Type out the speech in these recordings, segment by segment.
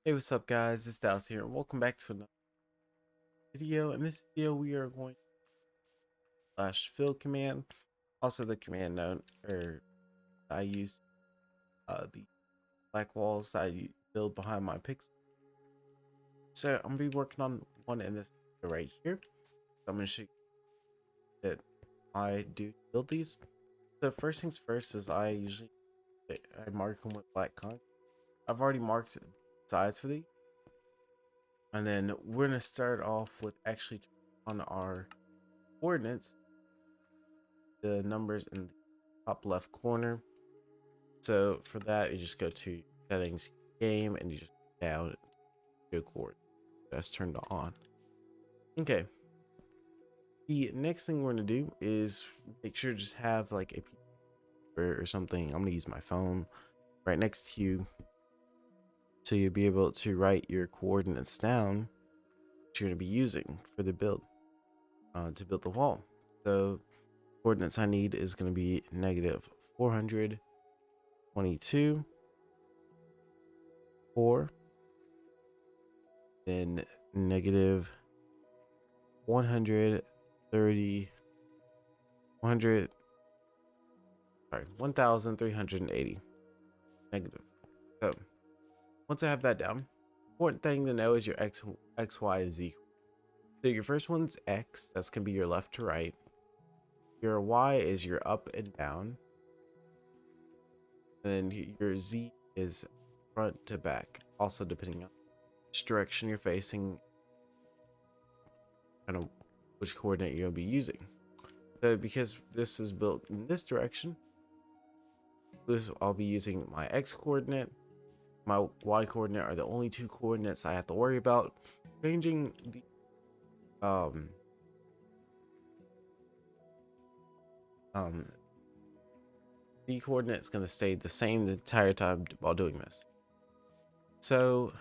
Hey, what's up, guys? It's Dallas here, and welcome back to another video. In this video, we are going to slash fill command, also the command known or I use the black walls build behind my pixel. So I'm gonna be working on one in this video right here. So I'm gonna show you that I do build these. So first things first is I mark them with black conch. I've already marked sides for these, and then we're gonna start off with actually on our coordinates the numbers in the top left corner. So for that, you just go to settings, game, and you just down to chord that's turned on. Okay. The next thing we're gonna do is make sure to just have like a paper or something. I'm gonna use my phone right next to you, so you'll be able to write your coordinates down that you're gonna be using for the build to build the wall. So coordinates I need is gonna be negative 422, 4, then negative 130, 100, sorry, 1,380 negative. So once I have that down, important thing to know is your x, y, and z. So your first one's x, that's gonna be your left to right. Your y is your up and down. And then your z is front to back, also depending on which direction you're facing, kind of which coordinate you're gonna be using. So because this is built in this direction, I'll be using my x coordinate. My y coordinate are the only two coordinates I have to worry about. Changing um the coordinate is going to stay the same the entire time while doing this. So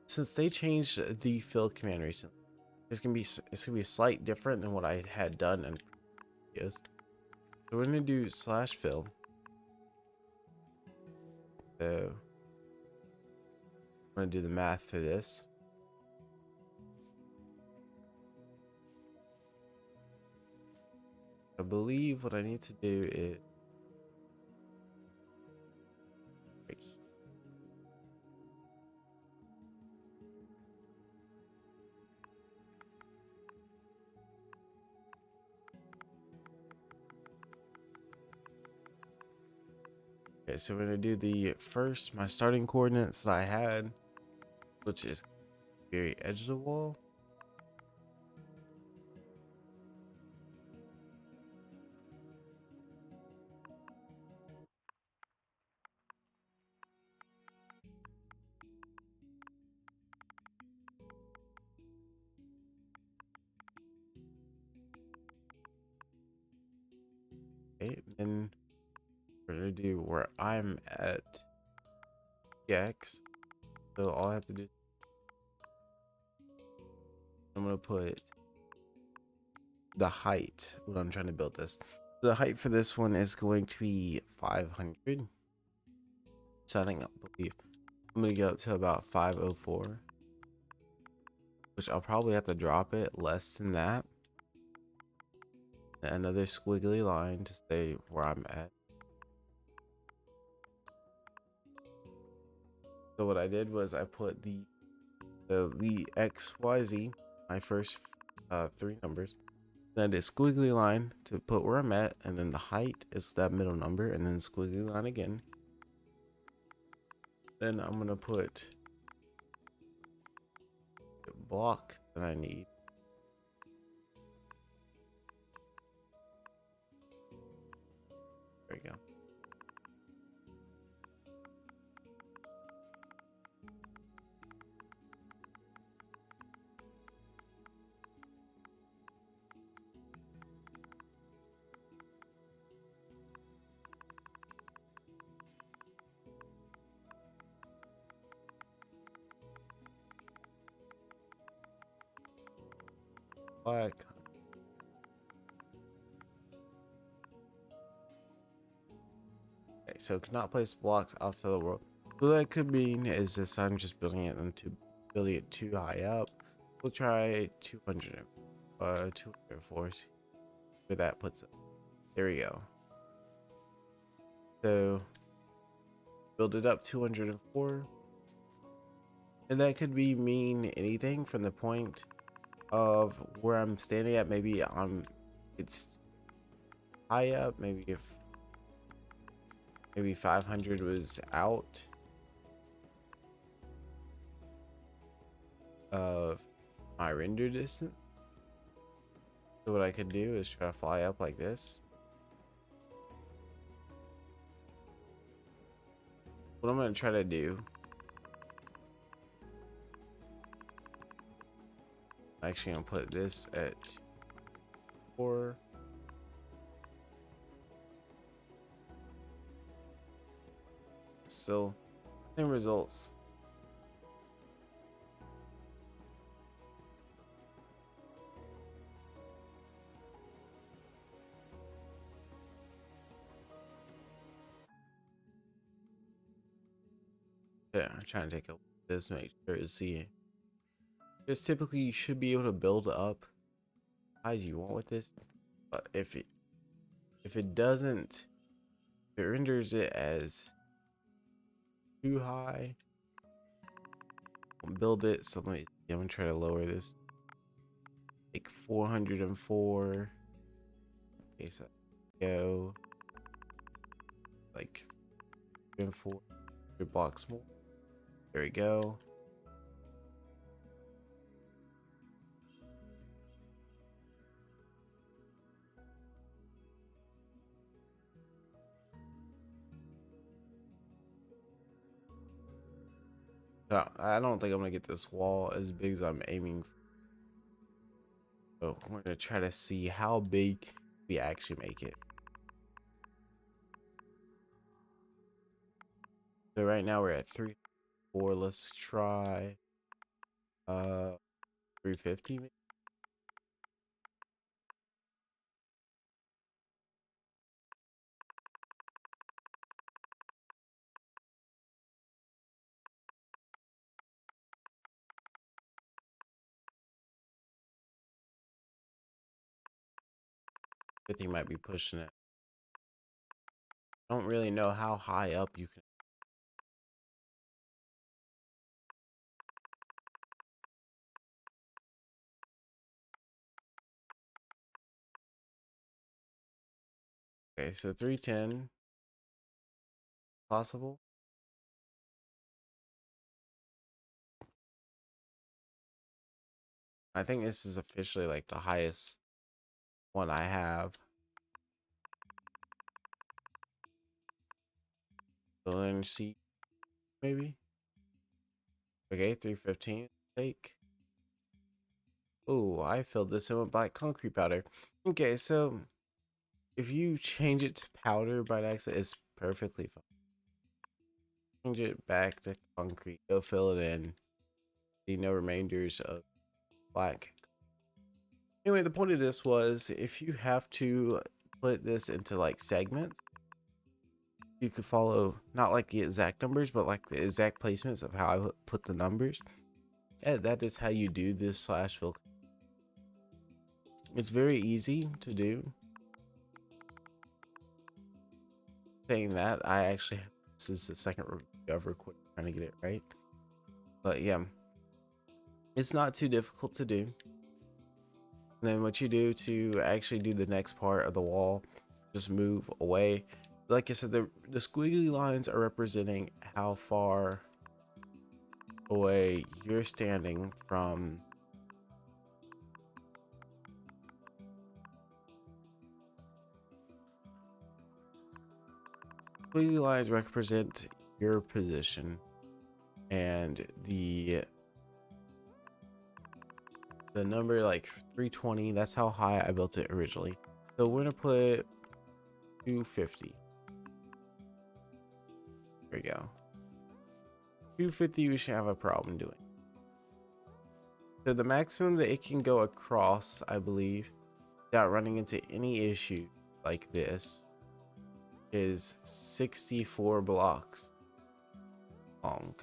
since they changed the fill command recently, it's gonna be slight different than what I had done in previous. So we're gonna do slash fill. So I'm gonna do the math for this. I believe what I need to do is right here. Okay, so we're gonna do the first my starting coordinates that I had, which is very edge of the wall. Okay, then we're gonna do where I'm at x. So all I have to do, I'm gonna put the height when I'm trying to build this. The height for this one is going to be 500. So I believe I'm gonna get up to about 504, which I'll probably have to drop it less than that. Another squiggly line to stay where I'm at. So what I did was I put the x, y, z, my first three numbers. Then I did squiggly line to put where I'm at, and then the height is that middle number, and then squiggly line again. Then I'm gonna put the block that I need. There we go. Black. Okay, so cannot place blocks outside the world. What that could mean is this I'm just building it too high up. We'll try 200, 204. See where that puts it. There we go. So build it up 204, and that could be mean anything from the point of where I'm standing at. Maybe it's high up. Maybe 500 was out of my render distance. So what I could do is try to fly up like this. What I'm going to try to do, I'm actually going to put this at 4. Still same results. Yeah, I'm trying to take a look at this, make sure to see it. Because typically you should be able to build up as high as you want with this. But if it doesn't, if it renders it as too high, build it. So I'm gonna try to lower this like 404. Okay, so go like 400 blocks more. There we go. So I don't think I'm gonna get this wall as big as I'm aiming for. So we're gonna try to see how big we actually make it. So right now we're at 304. Let's try 350 maybe. I think might be pushing it. I don't really know how high up you can. Okay, so 310 possible. I think this is officially like the highest one I have. So then see maybe. Okay, 315. Take. Oh, I filled this in with black concrete powder. Okay, so if you change it to powder by accident, it's perfectly fine. Change it back to concrete. Go fill it in. See no remainders of black. Anyway, the point of this was if you have to put this into like segments, you could follow not like the exact numbers, but like the exact placements of how I would put the numbers. And that is how you do this slash fill. It's very easy to do. Saying that, I actually this is the second review of record trying to get it right. But yeah, it's not too difficult to do. And then what you do to actually do the next part of the wall, just move away. Like I said, the squiggly lines are representing how far away you're standing from squiggly lines represent your position, and the number like 320, that's how high I built it originally. So we're gonna put 250. There we go. 250 we should have a problem doing. So the maximum that it can go across, I believe, without running into any issue like this, is 64 blocks. long.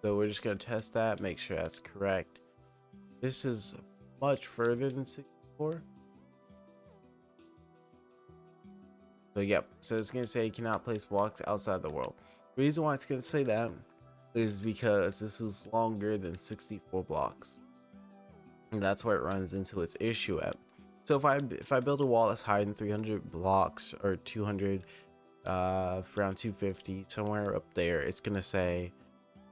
So we're just going to test that, make sure that's correct. This is much further than 64. So yep, so it's going to say you cannot place blocks outside the world. The reason why it's going to say that is because this is longer than 64 blocks. And that's where it runs into its issue at. So if I build a wall that's higher than 300 blocks or 200, around 250, somewhere up there, it's going to say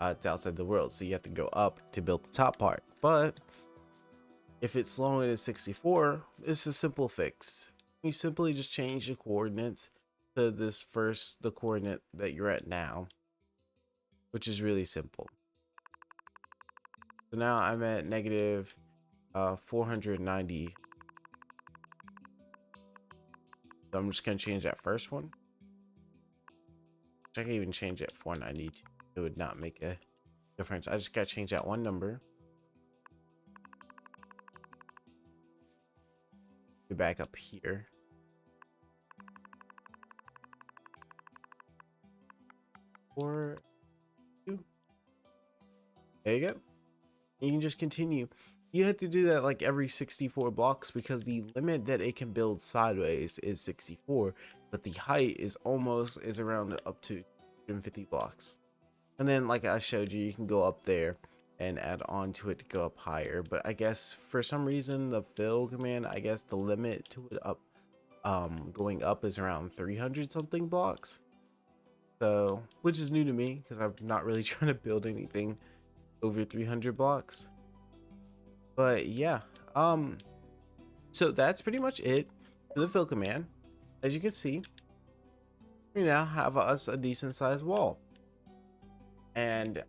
it's outside the world, so you have to go up to build the top part. But if it's longer than 64, it's a simple fix. You simply just change the coordinates to the coordinate that you're at now, which is really simple. So now I'm at negative 490. So I'm just gonna change that first one. I can even change it 490. It would not make a difference. I just gotta change that one number. Be back up here. Or two. There you go. You can just continue. You have to do that like every 64 blocks because the limit that it can build sideways is 64, but the height is around up to 250 blocks. And then like I showed you, you can go up there and add on to it to go up higher. But I guess for some reason the fill command, I guess the limit to it up going up is around 300 something blocks. So, which is new to me because I'm not really trying to build anything over 300 blocks. But yeah, so that's pretty much it for the fill command. As you can see, we now have us a decent sized wall. And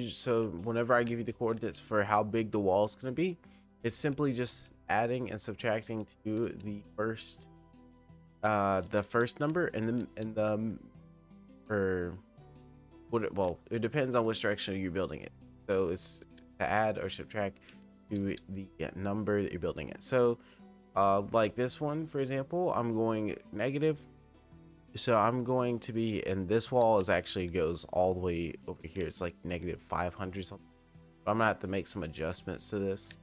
so whenever I give you the coordinates for how big the wall is going to be, it's simply just adding and subtracting to the first number and the well, it depends on which direction you're building it. So it's to add or subtract to the number that you're building it. So like this one, for example, I'm going negative. So I'm going to be, and this wall is actually goes all the way over here. It's like negative 500 something. But I'm gonna have to make some adjustments to this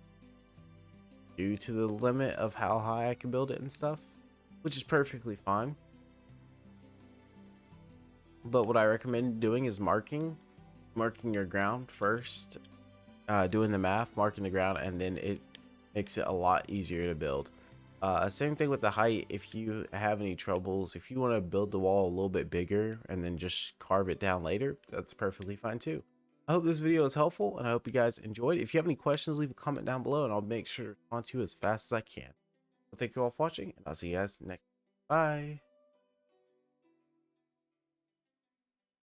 due to the limit of how high I can build it and stuff, which is perfectly fine. But what I recommend doing is marking your ground first, doing the math, marking the ground, and then it makes it a lot easier to build. Same thing with the height. If you have any troubles, if you want to build the wall a little bit bigger and then just carve it down later, that's perfectly fine too. I hope this video is helpful and I hope you guys enjoyed. If you have any questions, leave a comment down below and I'll make sure to respond to you as fast as I can. Well, thank you all for watching and I'll see you guys next. Bye.